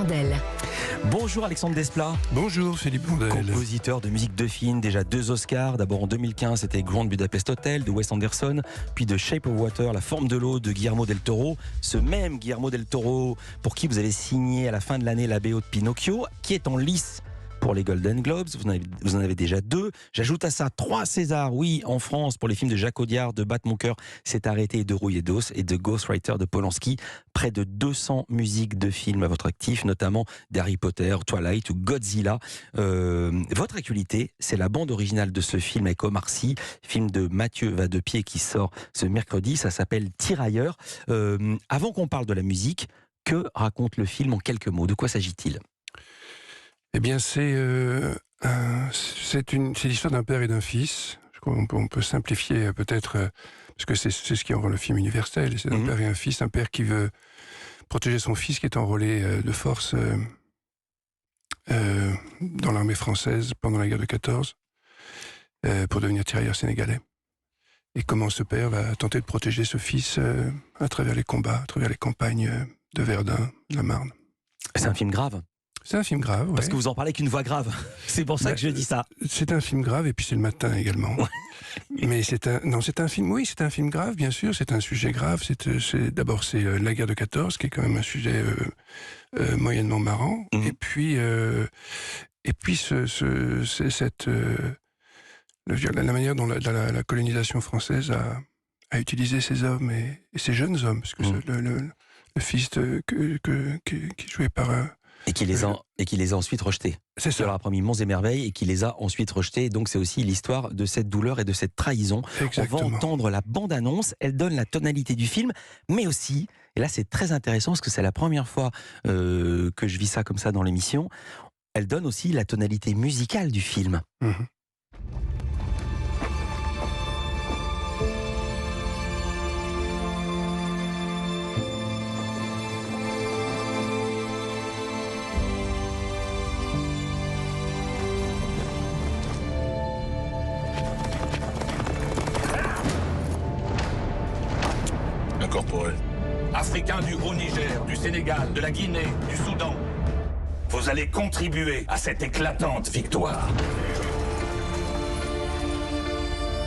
Blondel. Bonjour Alexandre Desplat. Bonjour Philippe Blondel. Compositeur de musique de film, déjà 2 Oscars. D'abord en 2015, c'était Grand Budapest Hotel de Wes Anderson, puis de Shape of Water, La forme de l'eau de Guillermo del Toro. Ce même Guillermo del Toro pour qui vous avez signé à la fin de l'année la BO de Pinocchio, qui est en lice pour les Golden Globes. Vous en avez déjà 2. J'ajoute à ça 3 Césars, oui, en France, pour les films de Jacques Audiard, de Battre mon cœur, s'est arrêté, de Rouillé d'os et de Ghostwriter de Polanski. Près de 200 musiques de films à votre actif, notamment d'Harry Potter, Twilight ou Godzilla. Votre actualité, c'est la bande originale de ce film avec Omar Sy, film de Mathieu Vadepied qui sort ce mercredi. Ça s'appelle Tirailleurs. Avant qu'on parle de la musique, que raconte le film en quelques mots? De quoi s'agit-il? Eh bien, c'est l'histoire d'un père et d'un fils. Je crois qu'on peut simplifier peut-être, parce que c'est ce qui rend le film universel. C'est un père et un fils. Un père qui veut protéger son fils qui est enrôlé de force dans l'armée française pendant la guerre de 14 pour devenir tirailleur sénégalais. Et comment ce père va tenter de protéger ce fils à travers les combats, à travers les campagnes de Verdun, de la Marne. C'est un film grave. C'est un film grave, parce que vous en parlez avec une voix grave. C'est pour ça que je dis ça. C'est un film grave, et puis c'est le matin également. Mais c'est un film grave, bien sûr. C'est un sujet grave. D'abord, c'est la guerre de 14, qui est quand même un sujet moyennement marrant. Et puis la manière dont la colonisation française a utilisé ces hommes et ces jeunes hommes, parce que le fils qui est joué par et qui les a ensuite rejetés. C'est ça. Il leur a promis monts et merveilles et qui les a ensuite rejetés. Donc c'est aussi l'histoire de cette douleur et de cette trahison. Exactement. On va entendre la bande-annonce. Elle donne la tonalité du film, mais aussi, et là c'est très intéressant parce que c'est la première fois que je vis ça comme ça dans l'émission, elle donne aussi la tonalité musicale du film. Incorporé. Africains du Haut-Niger, du Sénégal, de la Guinée, du Soudan. Vous allez contribuer à cette éclatante victoire.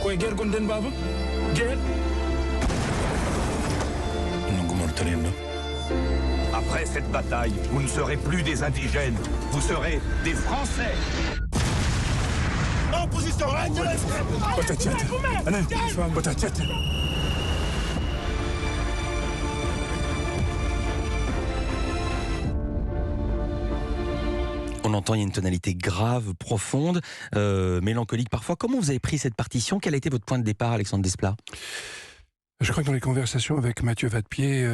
Quoi, guerre Gonden Baba? Guerre? Après cette bataille, vous ne serez plus des indigènes, vous serez des Français. En position! On entend, il y a une tonalité grave, profonde, mélancolique parfois. Comment vous avez pris cette partition? Quel a été votre point de départ, Alexandre Desplat? Je crois que dans les conversations avec Mathieu Vadepied,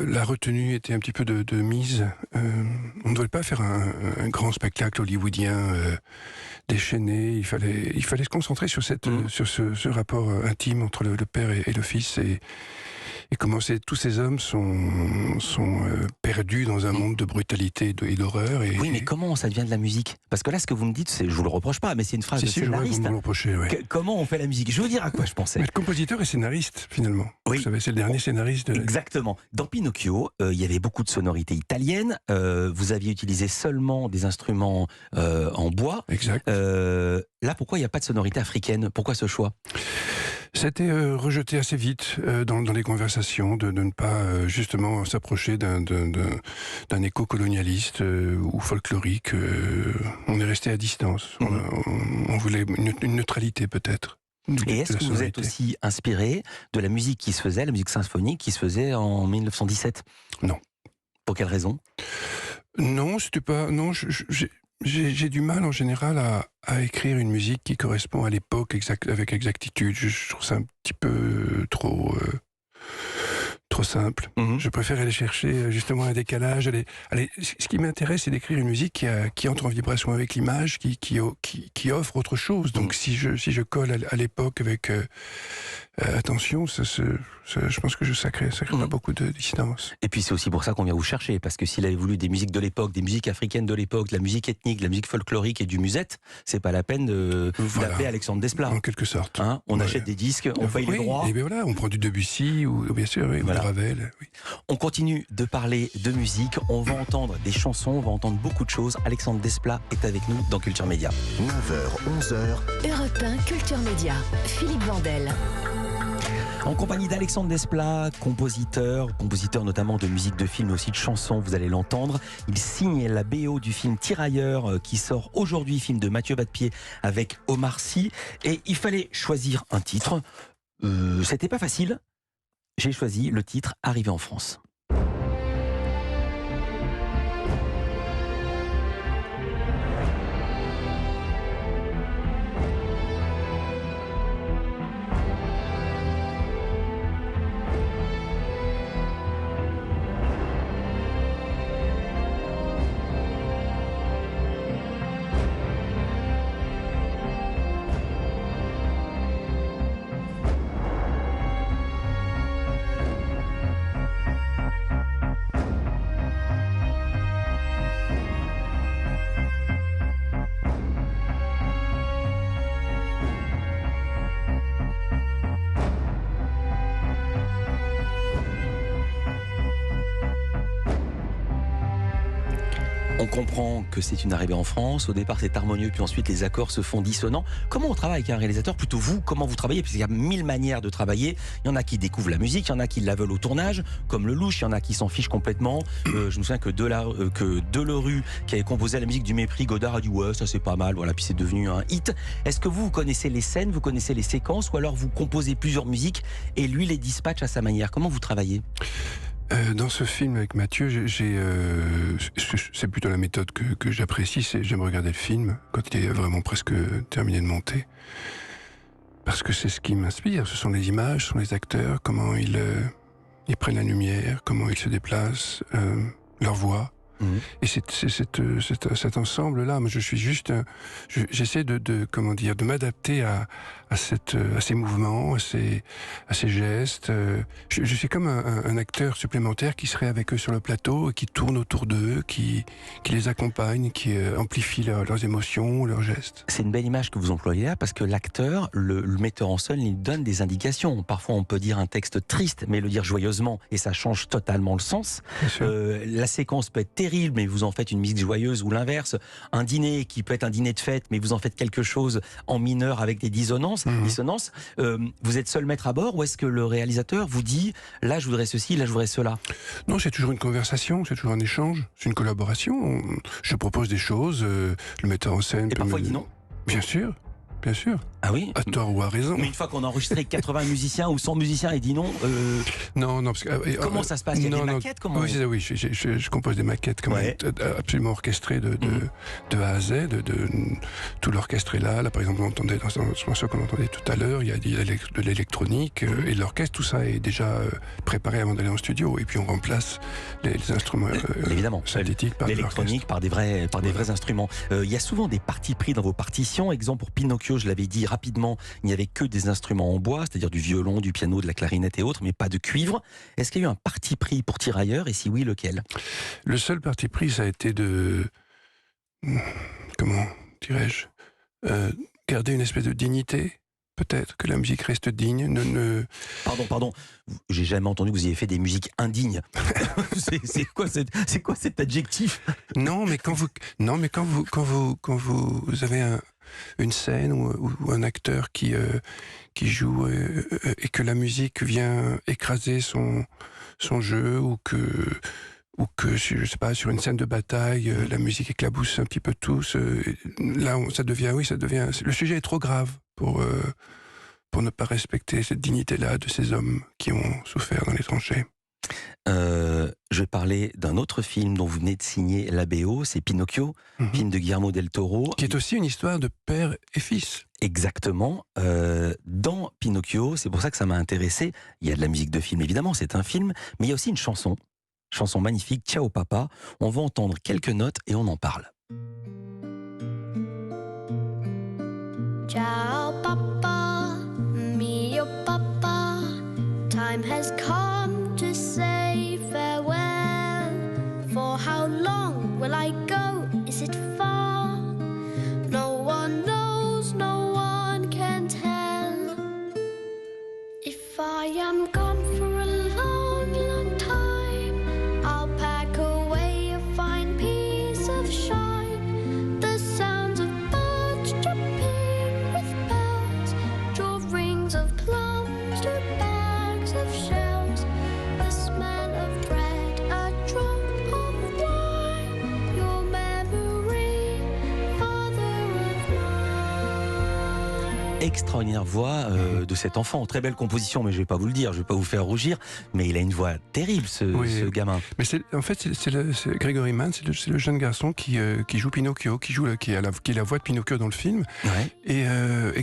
la retenue était un petit peu de mise. On ne devait pas faire un grand spectacle hollywoodien déchaîné. Il fallait se concentrer sur ce rapport intime entre le père et le fils et comment tous ces hommes sont perdus dans un monde de brutalité et d'horreur. Oui, mais comment ça devient de la musique? Parce que là, ce que vous me dites, je vous le reproche pas, mais c'est une phrase de scénariste. Vous me reprochez, oui. Comment on fait la musique? Je veux dire à quoi je pensais. Mais le compositeur est scénariste, finalement. Oui. Vous savez, c'est le dernier scénariste. Exactement. Dans Pinocchio, il y avait beaucoup de sonorités italiennes. Vous aviez utilisé seulement des instruments en bois. Exact. Là, pourquoi il n'y a pas de sonorité africaine? Pourquoi ce choix? C'était rejeté assez vite dans les conversations, de ne pas justement s'approcher d'un écho colonialiste ou folklorique. On est resté à distance. On voulait une neutralité peut-être. Et est-ce que vous êtes aussi inspiré de la musique qui se faisait, la musique symphonique qui se faisait en 1917? Non. Pour quelle raison? Non, c'était pas. Non, j'ai du mal en général à écrire une musique qui correspond à l'époque avec exactitude. Je trouve ça un petit peu trop simple. Je préfère aller chercher justement un décalage. Ce qui m'intéresse, c'est d'écrire une musique qui entre en vibration avec l'image, qui offre autre chose. Donc si je colle à l'époque avec attention, je pense que ça crée pas beaucoup de dissidence. Et puis c'est aussi pour ça qu'on vient vous chercher, parce que s'il avait voulu des musiques de l'époque, des musiques africaines de l'époque, de la musique ethnique, de la musique folklorique et du musette, c'est pas la peine d'appeler Alexandre Desplat. En quelque sorte. Hein, on achète des disques, on paye les droits. Et bien voilà, on prend du Debussy, ou bien sûr, oui, Voilà. ou de Ravel. Oui. On continue de parler de musique, on va entendre des chansons, on va entendre beaucoup de choses. Alexandre Desplat est avec nous dans Culture Média. 9h, 11h. Europe 1 Culture Média. Philippe Vandel. En compagnie d'Alexandre Desplat, compositeur notamment de musique de film, mais aussi de chansons, vous allez l'entendre. Il signe la BO du film Tirailleurs qui sort aujourd'hui, film de Mathieu Vadepied avec Omar Sy. Et il fallait choisir un titre. C'était pas facile. J'ai choisi le titre Arrivé en France. On comprend que c'est une arrivée en France. Au départ, c'est harmonieux, puis ensuite, les accords se font dissonants. Comment on travaille avec un réalisateur? Plutôt vous, comment vous travaillez? Puisqu'il y a 1000 manières de travailler. Il y en a qui découvrent la musique, il y en a qui la veulent au tournage, comme Lelouch. Il y en a qui s'en fichent complètement. Je me souviens que Delerue, qui avait composé la musique du Mépris, Godard a dit ouais, ça c'est pas mal. Voilà, puis c'est devenu un hit. Est-ce que vous connaissez les scènes, vous connaissez les séquences, ou alors vous composez plusieurs musiques et lui les dispatche à sa manière? Comment vous travaillez? Dans ce film avec Mathieu, c'est plutôt la méthode que j'apprécie, c'est j'aime regarder le film quand il est vraiment presque terminé de monter, parce que c'est ce qui m'inspire, ce sont les images, ce sont les acteurs, comment ils prennent la lumière, comment ils se déplacent, leur voix. Et c'est cet ensemble-là. Moi, je suis juste, j'essaie de m'adapter à ces mouvements, à ces gestes. Je suis comme un acteur supplémentaire qui serait avec eux sur le plateau, qui tourne autour d'eux, qui les accompagne, qui amplifie leurs émotions, leurs gestes. C'est une belle image que vous employez là, parce que l'acteur, le metteur en scène, il donne des indications. Parfois, on peut dire un texte triste, mais le dire joyeusement, et ça change totalement le sens. La séquence peut être terrible, mais vous en faites une musique joyeuse, ou l'inverse. Un dîner qui peut être un dîner de fête, mais vous en faites quelque chose en mineur avec des dissonances. Vous êtes seul maître à bord, ou est-ce que le réalisateur vous dit là je voudrais ceci, là je voudrais cela? Non, c'est toujours une conversation, c'est toujours un échange, c'est une collaboration. Je propose des choses, le metteur en scène. Et parfois il dit non? Bien sûr. Bien sûr. Ah oui? À tort ou à raison. Mais une fois qu'on a enregistré 80 musiciens ou 100 musiciens et dit non... Non, parce que... comment ça se passe? Il y a des maquettes? Comment... Oui, je compose des maquettes absolument orchestrées de A à Z. Tout l'orchestre est là. Là, par exemple, on entendait dans ce morceau qu'on entendait tout à l'heure, il y a de l'électronique et de l'orchestre. Tout ça est déjà préparé avant d'aller en studio. Et puis on remplace les instruments évidemment synthétiques par l'électronique, par des vrais instruments. Il y a souvent des partis pris dans vos partitions. Exemple pour Pinocchio, je l'avais dit rapidement, il n'y avait que des instruments en bois, c'est-à-dire du violon, du piano, de la clarinette et autres, mais pas de cuivre. Est-ce qu'il y a eu un parti pris pour Tirailleurs, et si oui, lequel? Le seul parti pris, ça a été de... Comment dirais-je garder une espèce de dignité. Peut-être que la musique reste digne. Pardon. J'ai jamais entendu que vous ayez fait des musiques indignes. c'est quoi cet adjectif? Non, mais quand vous avez une scène ou un acteur qui joue et que la musique vient écraser son jeu, ou que je sais pas, sur une scène de bataille, la musique éclabousse un petit peu tout. Là, ça devient. Le sujet est trop grave pour ne pas respecter cette dignité-là de ces hommes qui ont souffert dans les tranchées. Je vais parler d'un autre film dont vous venez de signer la BO, c'est Pinocchio, film de Guillermo del Toro. Qui est aussi une histoire de père et fils. Exactement. Dans Pinocchio, c'est pour ça que ça m'a intéressé, il y a de la musique de film évidemment, c'est un film, mais il y a aussi une chanson magnifique, Ciao Papa. On va entendre quelques notes et on en parle. Ciao papa, mio papa. time has come to say farewell. For how long will I go? Is it far? No one knows, no one can tell. If I am gone for a long, long time, I'll pack away a fine piece of shine. The sounds of birds chirping with bells draw rings of plums to bags of shells. The smell of bread, a drop of wine, your memory, father of mine. Extraordinaire voix de cet enfant, très belle composition, mais je vais pas vous le dire, je vais pas vous faire rougir, mais il a une voix terrible ce gamin. Mais en fait, c'est Gregory Mann, c'est le jeune garçon qui joue Pinocchio, qui est la voix de Pinocchio dans le film. Ouais. Et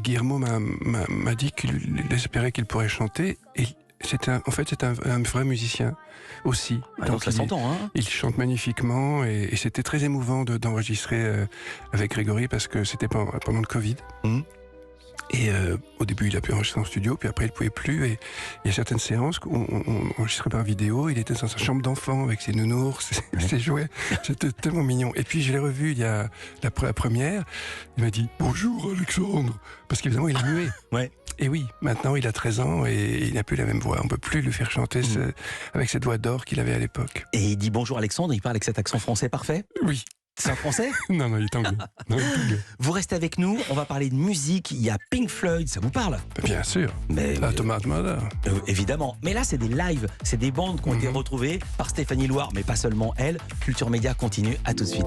Guillermo m'a dit qu'il espérait qu'il pourrait chanter. Et c'est un vrai musicien aussi. Donc ça s'entend, hein. Il chante magnifiquement et c'était très émouvant d'enregistrer avec Grégory parce que c'était pendant le Covid. Et au début, il a pu enregistrer en studio, puis après, il ne pouvait plus. Et il y a certaines séances qu'on enregistrait par vidéo. Il était dans sa chambre d'enfant avec ses nounours, ses jouets. C'était tellement mignon. Et puis, je l'ai revu il y a la première. Il m'a dit « Bonjour, Alexandre !» Parce qu'évidemment, il est muet. Ouais. Et oui, maintenant, il a 13 ans et il n'a plus la même voix. On ne peut plus le faire chanter avec cette voix d'or qu'il avait à l'époque. Et il dit bonjour Alexandre, il parle avec cet accent français parfait. Oui. C'est un français? Non, il est anglais. Vous restez avec nous, on va parler de musique. Il y a Pink Floyd, ça vous parle? Bien sûr. Mais Thomas Mother. Évidemment. Mais là, c'est des lives, c'est des bandes qui ont été retrouvées par Stéphanie Loire, mais pas seulement elle. Culture Média continue, à tout de suite.